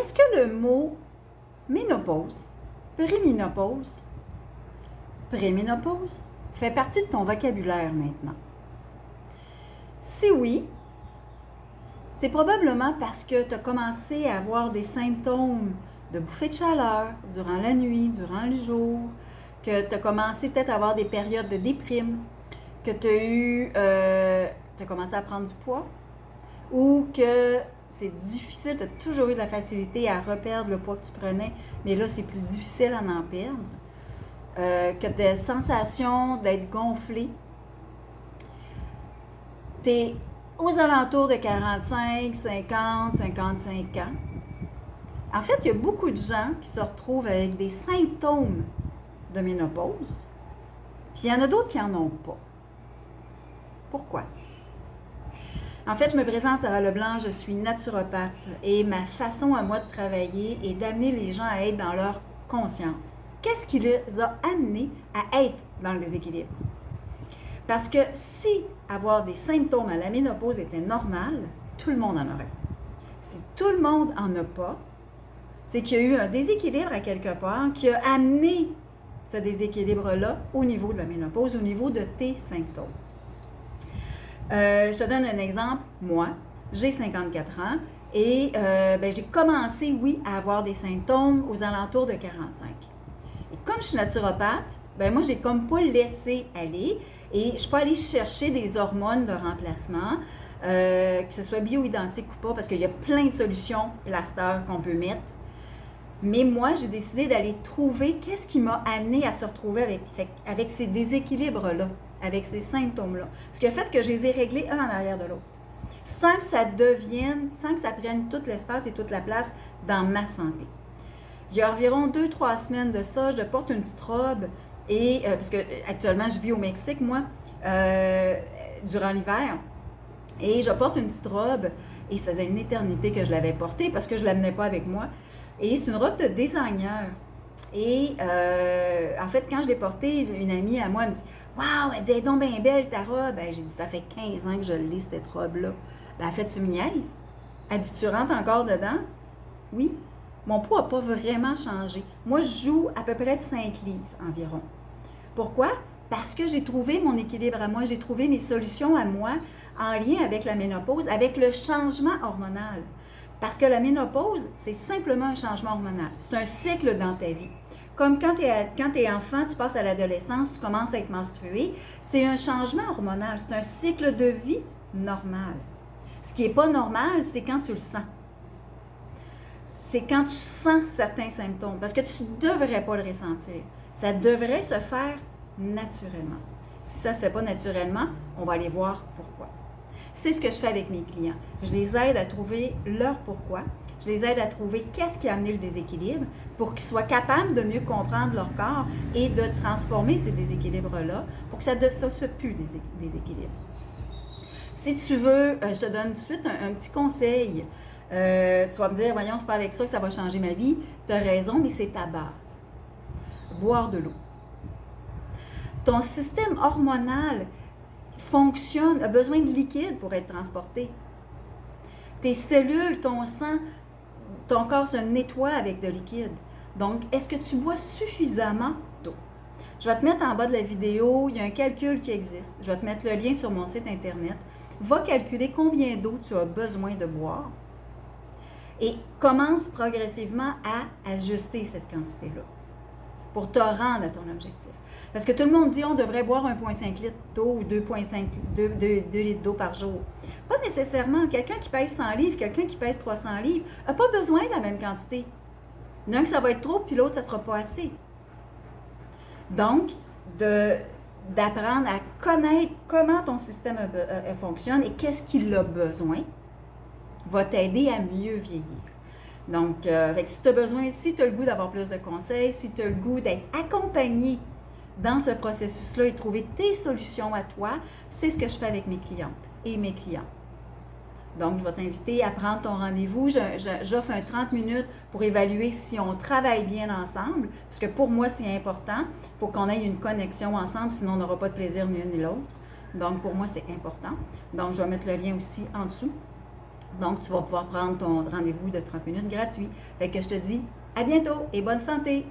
est-ce que le mot ménopause, périménopause, préménopause fait partie de ton vocabulaire maintenant? Si oui, c'est probablement parce que tu as commencé à avoir des symptômes de bouffée de chaleur durant la nuit, durant le jour, que tu as commencé peut-être à avoir des périodes de déprime, que tu as commencé à prendre du poids, ou que c'est difficile, tu as toujours eu de la facilité à reperdre le poids que tu prenais, mais là, c'est plus difficile à en perdre, que tu as la sensation d'être gonflé. Tu es aux alentours de 45, 50, 55 ans. En fait, il y a beaucoup de gens qui se retrouvent avec des symptômes de ménopause, puis il y en a d'autres qui n'en ont pas. Pourquoi? En fait, je me présente Sarah Leblanc, je suis naturopathe et ma façon à moi de travailler est d'amener les gens à être dans leur conscience. Qu'est-ce qui les a amenés à être dans le déséquilibre? Parce que si avoir des symptômes à la ménopause était normal, tout le monde en aurait. Si tout le monde n'en a pas, c'est qu'il y a eu un déséquilibre à quelque part qui a amené ce déséquilibre-là au niveau de la ménopause, au niveau de tes symptômes. Je te donne un exemple. Moi, j'ai 54 ans et j'ai commencé, oui, à avoir des symptômes aux alentours de 45. Et comme je suis naturopathe, moi, j'ai comme pas laissé aller et je suis pas allée chercher des hormones de remplacement, que ce soit bio-identique ou pas, parce qu'il y a plein de solutions plaster qu'on peut mettre. Mais moi, j'ai décidé d'aller trouver qu'est-ce qui m'a amené à se retrouver avec ces déséquilibres-là, avec ces symptômes-là. Ce qui a fait que je les ai réglés un en arrière de l'autre. Sans que ça prenne tout l'espace et toute la place dans ma santé. Il y a environ 2-3 semaines de ça, je porte une petite robe et, parce que actuellement je vis au Mexique, moi, durant l'hiver. Et je porte une petite robe et ça faisait une éternité que je l'avais portée parce que je ne l'amenais pas avec moi. Et c'est une robe de designer. Et en fait, quand je l'ai portée, une amie à moi me dit « Wow, elle dit, elle est donc bien belle ta robe. » J'ai dit « Ça fait 15 ans que je l'ai, cette robe-là. » Elle fait « Tu me niaises? » Elle dit « Tu rentres encore dedans? » Oui. Mon poids n'a pas vraiment changé. Moi, je joue à peu près de 5 livres environ. Pourquoi? Parce que j'ai trouvé mon équilibre à moi, j'ai trouvé mes solutions à moi en lien avec la ménopause, avec le changement hormonal. Parce que la ménopause, c'est simplement un changement hormonal. C'est un cycle dans ta vie. Comme quand tu es enfant, tu passes à l'adolescence, tu commences à être menstrué, c'est un changement hormonal, c'est un cycle de vie normal. Ce qui n'est pas normal, c'est quand tu le sens. C'est quand tu sens certains symptômes, parce que tu ne devrais pas le ressentir. Ça devrait se faire naturellement. Si ça ne se fait pas naturellement, on va aller voir pourquoi. C'est ce que je fais avec mes clients. Je les aide à trouver leur pourquoi. Je les aide à trouver qu'est-ce qui a amené le déséquilibre pour qu'ils soient capables de mieux comprendre leur corps et de transformer ces déséquilibres-là pour que ça ne soit plus des déséquilibres. Si tu veux, je te donne tout de suite un petit conseil. Tu vas me dire, voyons, c'est pas avec ça que ça va changer ma vie. Tu as raison, mais c'est ta base. Boire de l'eau. Ton système hormonal fonctionne, a besoin de liquide pour être transporté. Tes cellules, ton sang, ton corps se nettoie avec de liquide. Donc, est-ce que tu bois suffisamment d'eau? Je vais te mettre en bas de la vidéo, il y a un calcul qui existe. Je vais te mettre le lien sur mon site internet. Va calculer combien d'eau tu as besoin de boire et commence progressivement à ajuster cette quantité-là pour te rendre à ton objectif. Parce que tout le monde dit on devrait boire 1,5 litre d'eau ou 2 litres d'eau par jour. Pas nécessairement. Quelqu'un qui pèse 100 livres, quelqu'un qui pèse 300 livres, n'a pas besoin de la même quantité. L'un que ça va être trop, puis l'autre, ça ne sera pas assez. Donc, d'apprendre à connaître comment ton système fonctionne et qu'est-ce qu'il a besoin, va t'aider à mieux vieillir. Donc, si tu as besoin, si tu as le goût d'avoir plus de conseils, si tu as le goût d'être accompagné dans ce processus-là et trouver tes solutions à toi, c'est ce que je fais avec mes clientes et mes clients. Donc, je vais t'inviter à prendre ton rendez-vous. J'offre un 30 minutes pour évaluer si on travaille bien ensemble, parce que pour moi, c'est important. Il faut qu'on ait une connexion ensemble, sinon on n'aura pas de plaisir ni l'une ni l'autre. Donc, pour moi, c'est important. Donc, je vais mettre le lien aussi en dessous. Donc, tu vas pouvoir prendre ton rendez-vous de 30 minutes gratuit. Fait que je te dis à bientôt et bonne santé!